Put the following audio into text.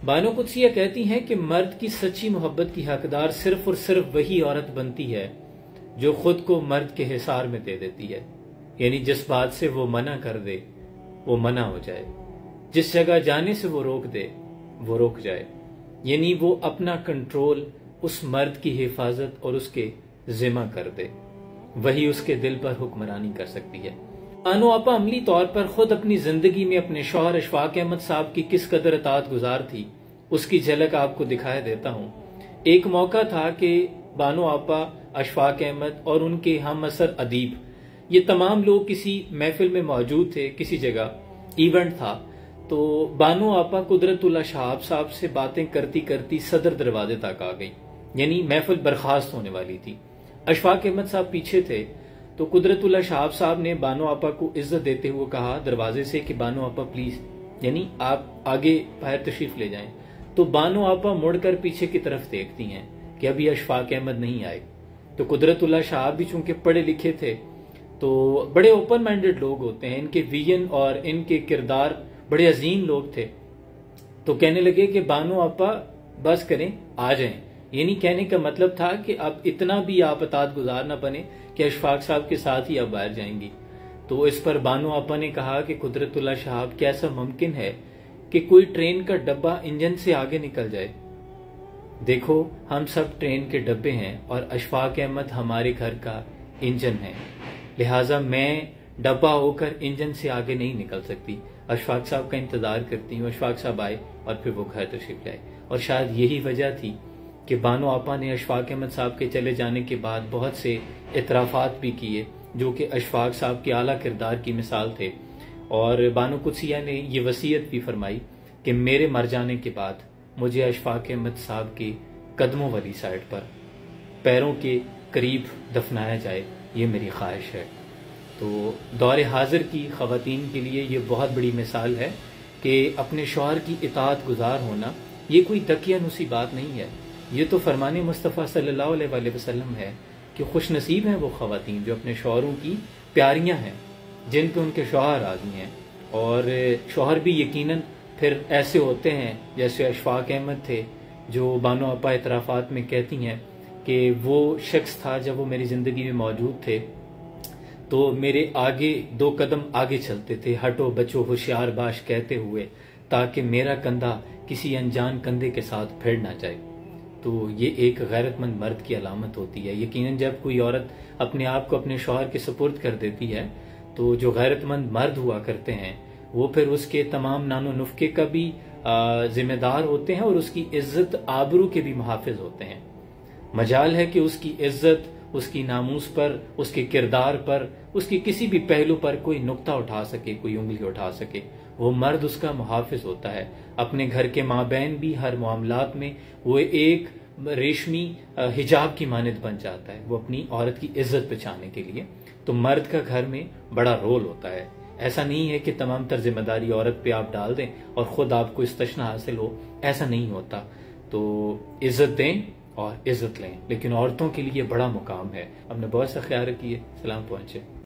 बानो कुद्सिया कहती हैं कि मर्द की सच्ची मोहब्बत की हकदार सिर्फ और सिर्फ वही औरत बनती है जो खुद को मर्द के हिसार में दे देती है। यानी जिस बात से वो मना कर दे वो मना हो जाए, जिस जगह जाने से वो रोक दे वो रुक जाए। यानी वो अपना कंट्रोल उस मर्द की हिफाजत और उसके जिम्मा कर दे, वही उसके दिल पर हुक्मरानी कर सकती है। बानो आपा अमली तौर पर खुद अपनी जिंदगी में अपने शौहर अशफाक अहमद साहब की किस कदर इताअत गुजार थी उसकी झलक आपको दिखाया देता हूँ। एक मौका था कि बानो आपा, अशफाक अहमद और उनके हम असर अदीब, ये तमाम लोग किसी महफिल में मौजूद थे, किसी जगह इवेंट था। तो बानो आपा कुदरतुल्लाह शहाब साहब से बातें करती करती सदर दरवाजे तक आ गई, यानी महफिल बर्खास्त होने वाली थी। अशफाक अहमद साहब पीछे थे, तो कुदरतुल्लाह शहाब साहब ने बानो आपा को इज्जत देते हुए कहा दरवाजे से कि बानो आपा प्लीज, यानी आप आगे बाहर तशरीफ ले जाएं। तो बानो आपा मुड़कर पीछे की तरफ देखती हैं कि अभी अशफाक अहमद नहीं आए। तो कुदरतुल्लाह शहाब भी चूंकि पढ़े लिखे थे तो बड़े ओपन माइंडेड लोग होते हैं, इनके विजन और इनके किरदार बड़े अजीम लोग थे। तो कहने लगे कि बानो आपा बस करें, आ जाएं। यानी कहने का मतलब था कि अब इतना भी आप इताअत गुजार ना बने कि अशफाक साहब के साथ ही आप बाहर जाएंगी। तो इस पर बानो आपा ने कहा कि कुदरतुल्लाह शहाब, क्या ऐसा मुमकिन है कि कोई ट्रेन का डब्बा इंजन से आगे निकल जाए? देखो, हम सब ट्रेन के डब्बे हैं और अशफाक अहमद हमारे घर का इंजन है, लिहाजा मैं डब्बा होकर इंजन से आगे नहीं निकल सकती। अशफाक साहब का इंतजार करती हूँ। अशफाक साहब आए और फिर वो घर तशरीफ लाए। और शायद यही वजह थी कि बानो आपा ने अशफाक अहमद साहब के चले जाने के बाद बहुत से इतराफात भी किए जो कि अशफाक साहब के आला किरदार की मिसाल थे। और बानो कुद्सिया ने ये वसीयत भी फरमाई कि मेरे मर जाने के बाद मुझे अशफाक अहमद साहब के कदमों वाली साइड पर पैरों के करीब दफनाया जाए, ये मेरी ख्वाहिश है। तो दौर हाजिर की खवातीन के लिए ये बहुत बड़ी मिसाल है कि अपने शौहर की इताअत गुजार होना ये कोई दकियानुसी बात नहीं है। ये तो फरमाने मुस्तफ़ा सल्लल्लाहु अलैहि वसल्लम है कि खुश नसीब हैं वो खवातीन जो अपने शौहरों की प्यारियां हैं, जिन पे उनके शौहर राजी हैं। और शौहर भी यकीनन फिर ऐसे होते हैं जैसे अशफाक अहमद थे, जो बानो आपा इतराफात में कहती हैं कि वो शख्स था जब वो मेरी जिंदगी में मौजूद थे तो मेरे आगे 2 कदम आगे चलते थे, हटो बचो होशियार बाश कहते हुए, ताकि मेरा कंधा किसी अनजान कंधे के साथ भिड़ ना जाए। तो ये एक गैरतमंद मर्द की अलामत होती है। यकीनन जब कोई औरत अपने आप को अपने शौहर के सुपुर्द कर देती है तो जो गैरतमंद मर्द हुआ करते हैं वो फिर उसके तमाम नानो नुफ्के का भी जिम्मेदार होते हैं और उसकी इज्जत आबरू के भी मुहाफिज होते हैं। मजाल है कि उसकी इज्जत, उसकी नामूस पर, उसके किरदार पर, उसके किसी भी पहलू पर कोई नुक्ता उठा सके, कोई उंगली उठा सके, वो मर्द उसका मुहाफिज होता है। अपने घर के माबैन भी हर मामलात में वो एक रेशमी हिजाब की मानद बन जाता है, वो अपनी औरत की इज्जत बचाने के लिए। तो मर्द का घर में बड़ा रोल होता है। ऐसा नहीं है कि तमाम तर जिम्मेदारी औरत पे आप डाल दें और खुद आपको इस्तशना हासिल हो, ऐसा नहीं होता। तो इज्जत दें और इज्जत लें, लेकिन औरतों के लिए बड़ा मुकाम है। अपने बहुत सा ख्याल रखिए। सलाम पहुंचे।